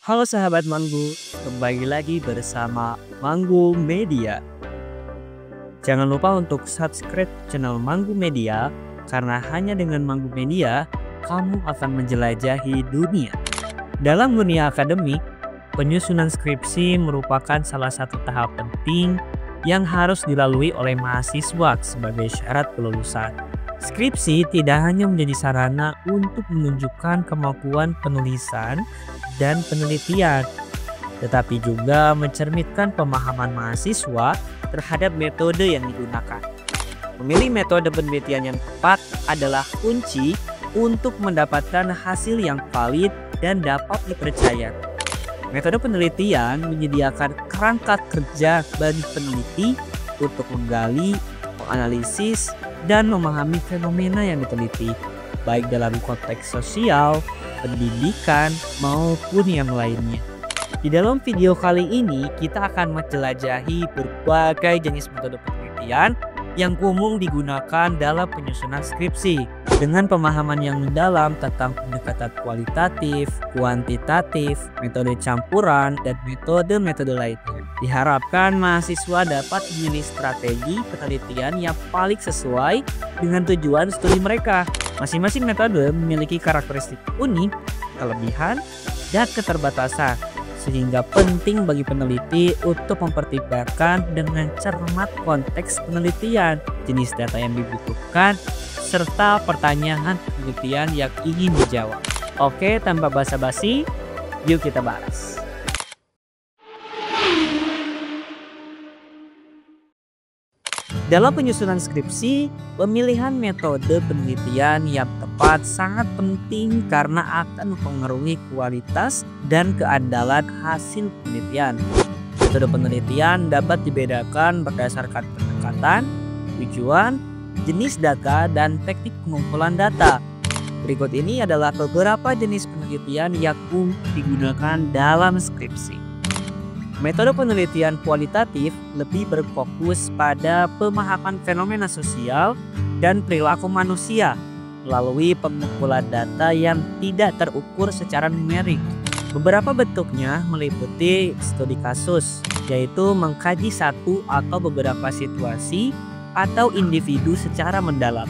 Halo sahabat Manggu, kembali lagi bersama Manggu Media. Jangan lupa untuk subscribe channel Manggu Media, karena hanya dengan Manggu Media, kamu akan menjelajahi dunia. Dalam dunia akademik, penyusunan skripsi merupakan salah satu tahap penting yang harus dilalui oleh mahasiswa sebagai syarat kelulusan. Skripsi tidak hanya menjadi sarana untuk menunjukkan kemampuan penulisan dan penelitian, tetapi juga mencerminkan pemahaman mahasiswa terhadap metode yang digunakan. Memilih metode penelitian yang tepat adalah kunci untuk mendapatkan hasil yang valid dan dapat dipercaya. Metode penelitian menyediakan kerangka kerja bagi peneliti untuk menggali, menganalisis, dan memahami fenomena yang diteliti, baik dalam konteks sosial, pendidikan, maupun yang lainnya. Di dalam video kali ini, kita akan menjelajahi berbagai jenis metode penelitian yang umum digunakan dalam penyusunan skripsi, dengan pemahaman yang mendalam tentang pendekatan kualitatif, kuantitatif, metode campuran, dan metode-metode lainnya. Diharapkan mahasiswa dapat memilih strategi penelitian yang paling sesuai dengan tujuan studi mereka. Masing-masing metode memiliki karakteristik unik, kelebihan, dan keterbatasan, sehingga penting bagi peneliti untuk mempertimbangkan dengan cermat konteks penelitian, jenis data yang dibutuhkan, serta pertanyaan penelitian yang ingin dijawab. Oke, tanpa basa-basi, yuk kita bahas. Dalam penyusunan skripsi, pemilihan metode penelitian yang tepat sangat penting karena akan mempengaruhi kualitas dan keandalan hasil penelitian. Metode penelitian dapat dibedakan berdasarkan pendekatan, tujuan, jenis data, dan teknik pengumpulan data. Berikut ini adalah beberapa jenis penelitian yang umum digunakan dalam skripsi. Metode penelitian kualitatif lebih berfokus pada pemahaman fenomena sosial dan perilaku manusia melalui pengumpulan data yang tidak terukur secara numerik. Beberapa bentuknya meliputi studi kasus, yaitu mengkaji satu atau beberapa situasi atau individu secara mendalam.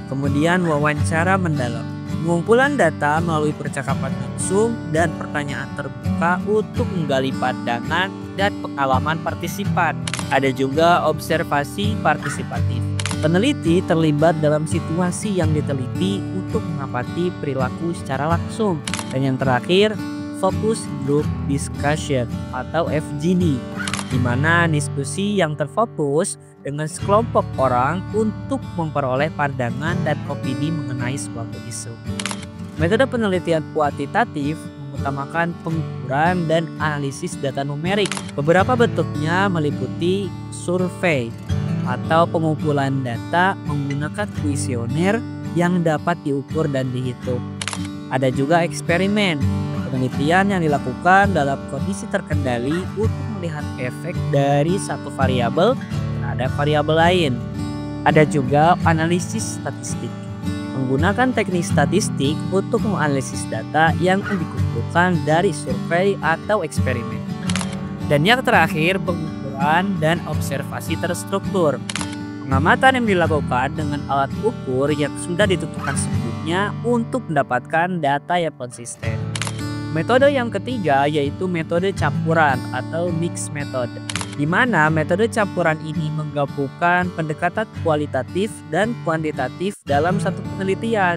Kemudian wawancara mendalam, pengumpulan data melalui percakapan langsung dan pertanyaan terbuka untuk menggali pandangan dan pengalaman partisipan. Ada juga observasi partisipatif. Peneliti terlibat dalam situasi yang diteliti untuk mengamati perilaku secara langsung. Dan yang terakhir, focus group discussion atau FGD, di mana diskusi yang terfokus dengan sekelompok orang untuk memperoleh pandangan dan opini mengenai suatu isu. Metode penelitian kuantitatif mengutamakan pengukuran dan analisis data numerik. Beberapa bentuknya meliputi survei atau pengumpulan data menggunakan kuesioner yang dapat diukur dan dihitung. Ada juga eksperimen, penelitian yang dilakukan dalam kondisi terkendali untuk melihat efek dari satu variabel terhadap variabel lain. Ada juga analisis statistik, menggunakan teknik statistik untuk menganalisis data yang dikumpulkan dari survei atau eksperimen. Dan yang terakhir, pengukuran dan observasi terstruktur, pengamatan yang dilakukan dengan alat ukur yang sudah ditentukan sebelumnya untuk mendapatkan data yang konsisten. Metode yang ketiga yaitu metode campuran atau mixed method, di mana metode campuran ini menggabungkan pendekatan kualitatif dan kuantitatif dalam satu penelitian.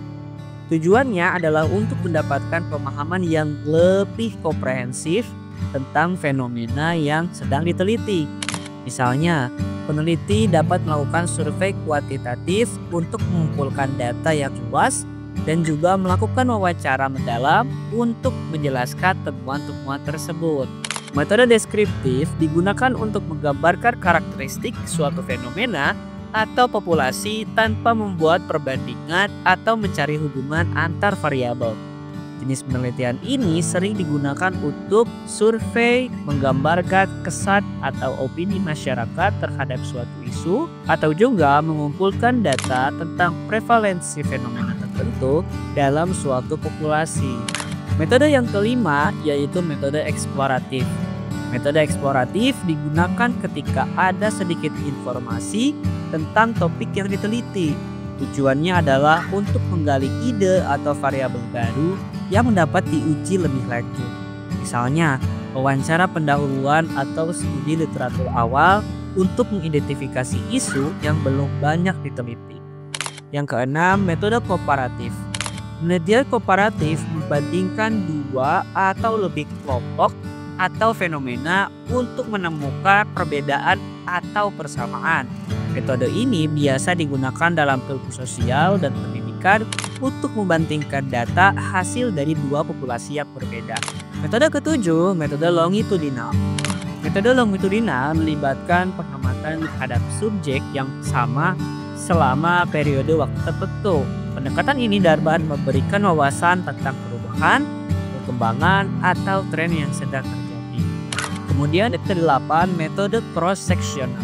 Tujuannya adalah untuk mendapatkan pemahaman yang lebih komprehensif tentang fenomena yang sedang diteliti. Misalnya, peneliti dapat melakukan survei kuantitatif untuk mengumpulkan data yang luas dan juga melakukan wawancara mendalam untuk menjelaskan temuan-temuan tersebut. Metode deskriptif digunakan untuk menggambarkan karakteristik suatu fenomena atau populasi tanpa membuat perbandingan atau mencari hubungan antar variabel. Jenis penelitian ini sering digunakan untuk survei, menggambarkan kesan atau opini masyarakat terhadap suatu isu, atau juga mengumpulkan data tentang prevalensi fenomena tertentu dalam suatu populasi. Metode yang kelima yaitu metode eksploratif. Metode eksploratif digunakan ketika ada sedikit informasi tentang topik yang diteliti. Tujuannya adalah untuk menggali ide atau variabel baru yang mendapat diuji lebih lanjut. Misalnya, wawancara pendahuluan atau studi literatur awal untuk mengidentifikasi isu yang belum banyak diteliti. Yang keenam, metode komparatif. Penelitian komparatif membandingkan dua atau lebih kelompok atau fenomena untuk menemukan perbedaan atau persamaan. Metode ini biasa digunakan dalam ilmu sosial dan pendidikan untuk membandingkan data hasil dari dua populasi yang berbeda. Metode ketujuh, metode longitudinal. Metode longitudinal melibatkan pengamatan terhadap subjek yang sama selama periode waktu tertentu. Pendekatan ini dapat memberikan wawasan tentang perubahan, perkembangan, atau tren yang sedang terjadi. Kemudian metode 8, metode cross-sectional.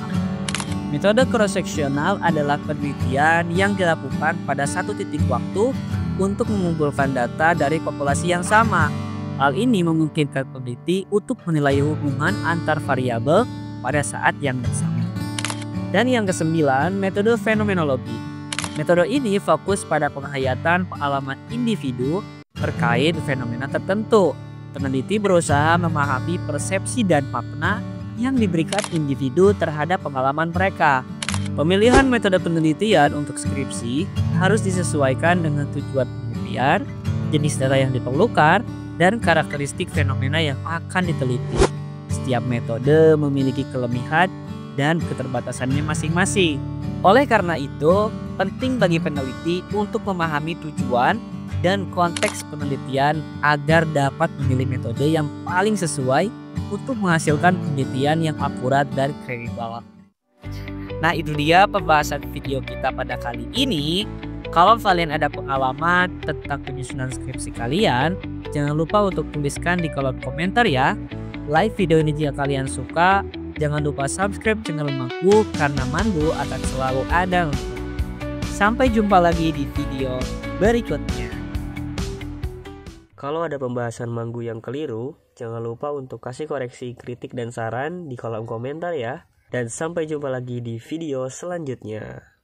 Metode cross-sectional adalah penelitian yang dilakukan pada satu titik waktu untuk mengumpulkan data dari populasi yang sama. Hal ini memungkinkan peneliti untuk menilai hubungan antar variabel pada saat yang bersama. Dan yang kesembilan, metode fenomenologi. Metode ini fokus pada penghayatan pengalaman individu terkait fenomena tertentu. Peneliti berusaha memahami persepsi dan makna yang diberikan individu terhadap pengalaman mereka. Pemilihan metode penelitian untuk skripsi harus disesuaikan dengan tujuan penelitian, jenis data yang diperlukan, dan karakteristik fenomena yang akan diteliti. Setiap metode memiliki kelebihan dan keterbatasannya masing-masing. Oleh karena itu, penting bagi peneliti untuk memahami tujuan dan konteks penelitian agar dapat memilih metode yang paling sesuai untuk menghasilkan penelitian yang akurat dan kredibel. Nah, itu dia pembahasan video kita pada kali ini. Kalau kalian ada pengalaman tentang penyusunan skripsi kalian, jangan lupa untuk tuliskan di kolom komentar ya. Like video ini jika kalian suka. Jangan lupa subscribe channel Manggu karena Manggu akan selalu ada untuk. Sampai jumpa lagi di video berikutnya. Kalau ada pembahasan Manggu yang keliru, jangan lupa untuk kasih koreksi, kritik, dan saran di kolom komentar ya. Dan sampai jumpa lagi di video selanjutnya.